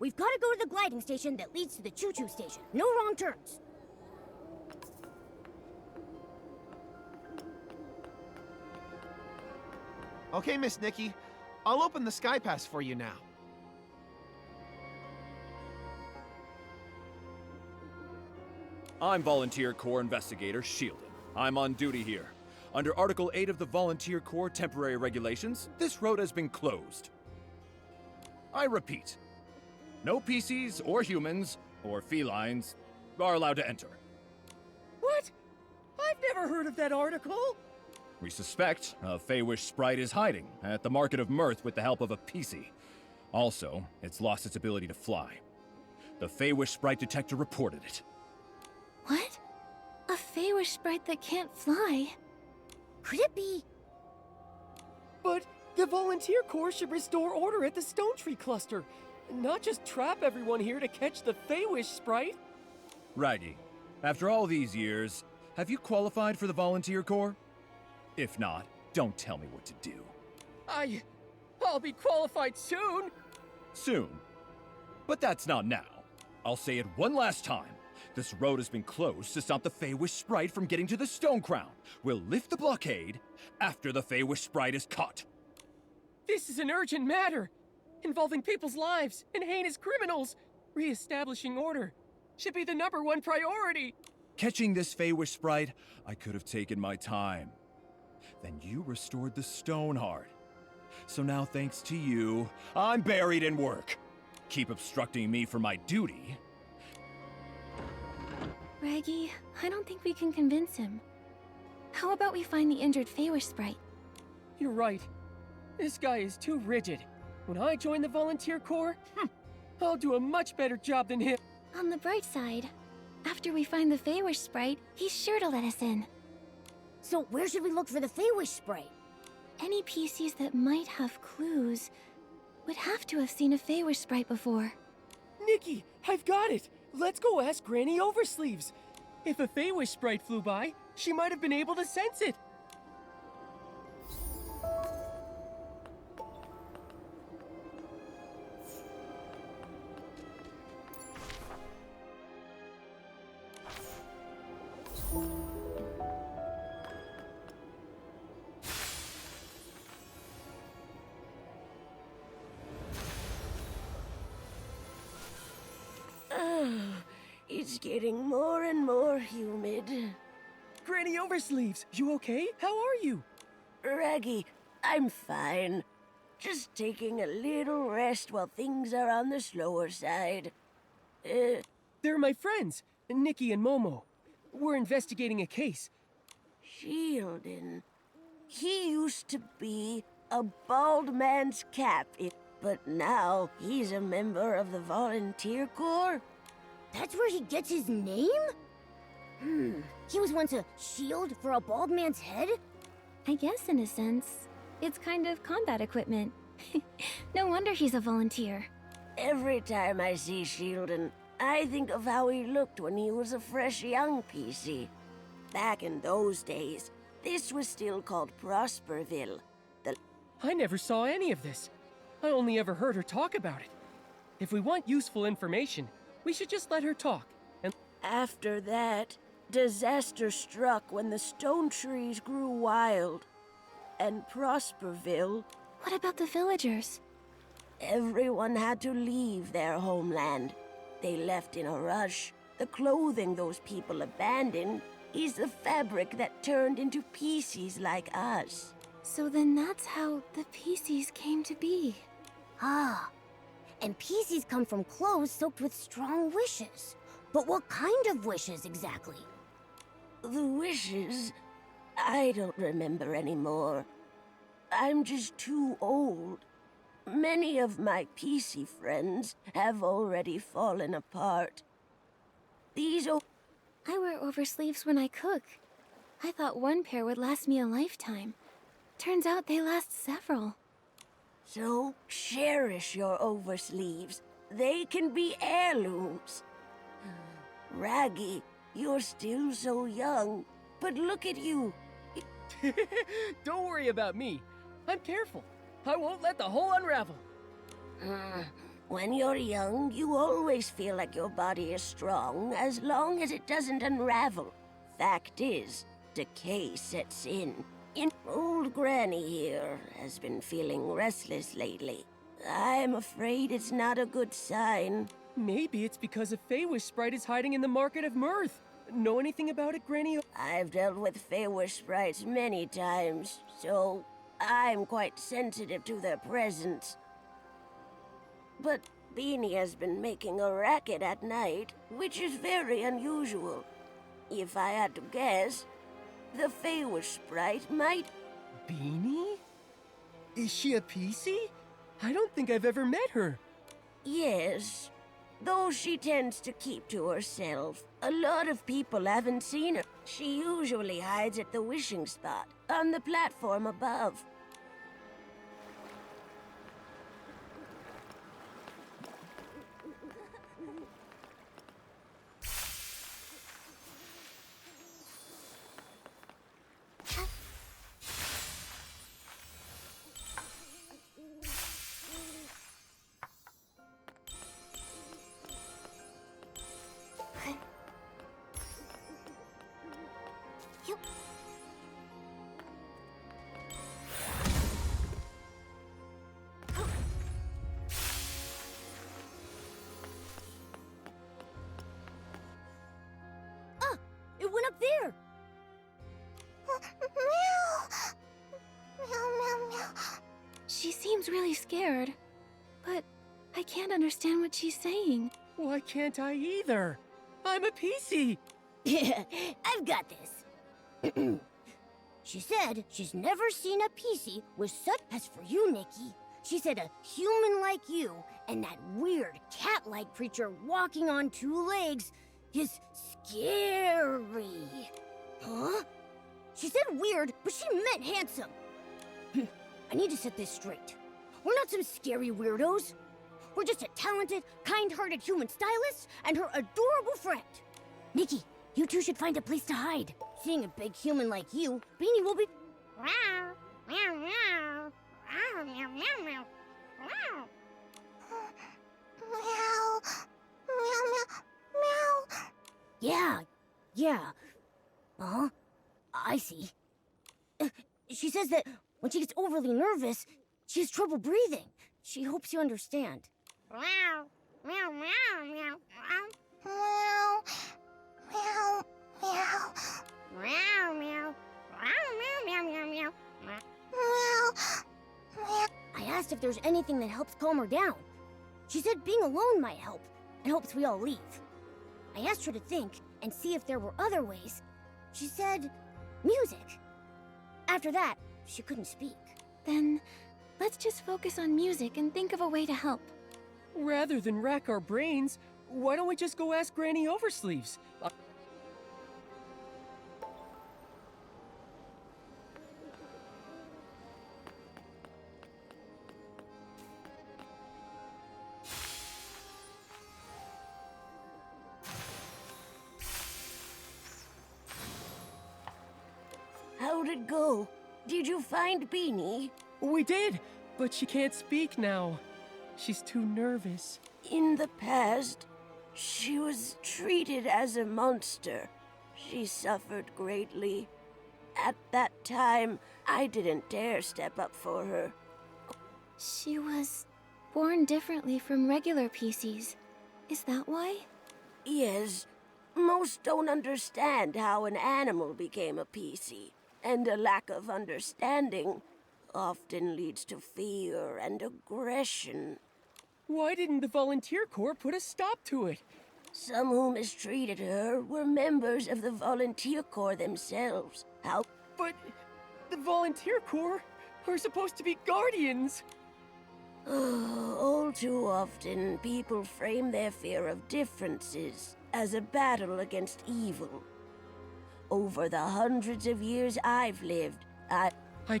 We've got to go to the gliding station that leads to the choo-choo station. No wrong turns. Okay, Miss Nikki. I'll open the Sky Pass for you now. I'm Volunteer Corps Investigator Shieldon. I'm on duty here. Under Article 8 of the Volunteer Corps Temporary Regulations, this road has been closed. I repeat, no PCs or humans or felines are allowed to enter. What? I've never heard of that article! We suspect a Feywish sprite is hiding at the Market of Mirth with the help of a PC. Also, it's lost its ability to fly. The Feywish sprite detector reported it. What? A Feywish sprite that can't fly? Could it be? But the Volunteer Corps should restore order at the Stone Tree Cluster, not just trap everyone here to catch the Feywish sprite. Raggy, after all these years, have you qualified for the Volunteer Corps? If not, don't tell me what to do. I'll be qualified soon! Soon. But that's not now. I'll say it one last time. This road has been closed to stop the Feywish sprite from getting to the Stone Crown. We'll lift the blockade after the Feywish sprite is caught. This is an urgent matter, involving people's lives and heinous criminals. Re-establishing order should be the #1 priority. Catching this Feywish sprite, I could have taken my time. Then you restored the Stoneheart. So now, thanks to you, I'm buried in work. Keep obstructing me from my duty. Raggy, I don't think we can convince him. How about we find the injured Feywish sprite? You're right. This guy is too rigid. When I join the Volunteer Corps, I'll do a much better job than him. On the bright side, after we find the Feywish sprite, he's sure to let us in. So where should we look for the Feywish sprite? Any PCs that might have clues would have to have seen a Feywish sprite before. Nikki, I've got it! Let's go ask Granny Oversleeves. If a Feywish sprite flew by, she might have been able to sense it. It's getting more and more humid. Granny Oversleeves, you okay? How are you? Raggy, I'm fine. Just taking a little rest while things are on the slower side. They're my friends, Nikki and Momo. We're investigating a case. Shieldon. He used to be a bald man's cap, but now he's a member of the Volunteer Corps? That's where he gets his name? He was once a shield for a bald man's head? I guess in a sense, it's kind of combat equipment. No wonder he's a volunteer. Every time I see Shieldon, I think of how he looked when he was a fresh young PC. Back in those days, this was still called Prosperville. I never saw any of this. I only ever heard her talk about it. If we want useful information, we should just let her talk. And after that, disaster struck when the stone trees grew wild. And Prosperville... What about the villagers? Everyone had to leave their homeland. They left in a rush. The clothing those people abandoned is the fabric that turned into PCs like us. So then that's how the PCs came to be. Ah, and PCs come from clothes soaked with strong wishes. But what kind of wishes exactly? The wishes? I don't remember anymore. I'm just too old. Many of my PC friends have already fallen apart. I wear oversleeves when I cook. I thought one pair would last me a lifetime. Turns out they last several. So, cherish your oversleeves. They can be heirlooms. Raggy, you're still so young, but look at you. don't worry about me. I'm careful. I won't let the whole unravel. When you're young, you always feel like your body is strong as long as it doesn't unravel. Fact is, decay sets in. Old Granny here has been feeling restless lately. I'm afraid it's not a good sign. Maybe it's because a Feywish sprite is hiding in the Market of Mirth. Know anything about it, Granny? I've dealt with Feywish sprites many times, so I'm quite sensitive to their presence. But Beanie has been making a racket at night, which is very unusual. If I had to guess, the Feywish sprite might... Beanie? Is she a PC? I don't think I've ever met her. Yes, though she tends to keep to herself. A lot of people haven't seen her. She usually hides at the wishing spot, on the platform above. It went up there! She seems really scared, but I can't understand what she's saying. Why can't I either? I'm a PC! Yeah, I've got this. She said she's never seen a PC with such as for you, Nikki. She said a human like you and that weird cat-like creature walking on two legs is scary. Huh? She said weird, but she meant handsome. I need to set this straight. We're not some scary weirdos. We're just a talented, kind-hearted human stylist and her adorable friend. Nikki, you two should find a place to hide. Seeing a big human like you, Beanie will be... Yeah. Uh-huh. I see. She says that when she gets overly nervous, she has trouble breathing. She hopes you understand. I asked if there's anything that helps calm her down. She said being alone might help, and hopes we all leave. I asked her to think and see if there were other ways. She said music. After that, she couldn't speak. Then, let's just focus on music and think of a way to help. Rather than rack our brains, why don't we just go ask Granny Oversleeves? How'd it go? Did you find Beanie? We did, but she can't speak now. She's too nervous. In the past, she was treated as a monster. She suffered greatly. At that time, I didn't dare step up for her. She was born differently from regular PCs. Is that why? Yes, most don't understand how an animal became a PC, and a lack of understanding often leads to fear and aggression. Why didn't the Volunteer Corps put a stop to it? Some who mistreated her were members of the Volunteer Corps themselves. How? But the Volunteer Corps are supposed to be guardians. All too often, people frame their fear of differences as a battle against evil. Over the hundreds of years I've lived, I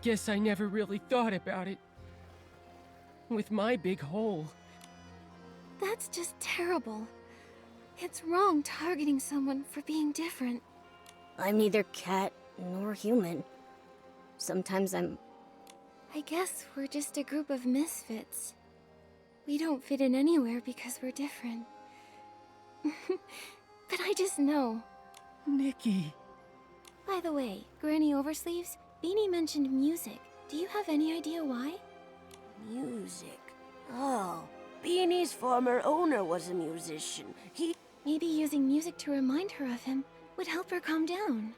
guess I never really thought about it. With my big hole. That's just terrible. It's wrong targeting someone for being different. I'm neither cat nor human. Sometimes I'm... I guess we're just a group of misfits. We don't fit in anywhere because we're different. But I just know. Nikki. By the way, Granny Oversleeves, Beanie mentioned music. Do you have any idea why? Music. Oh, Beanie's former owner was a musician. Maybe using music to remind her of him would help her calm down.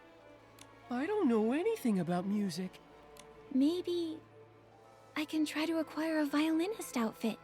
I don't know anything about music. Maybe I can try to acquire a violinist outfit.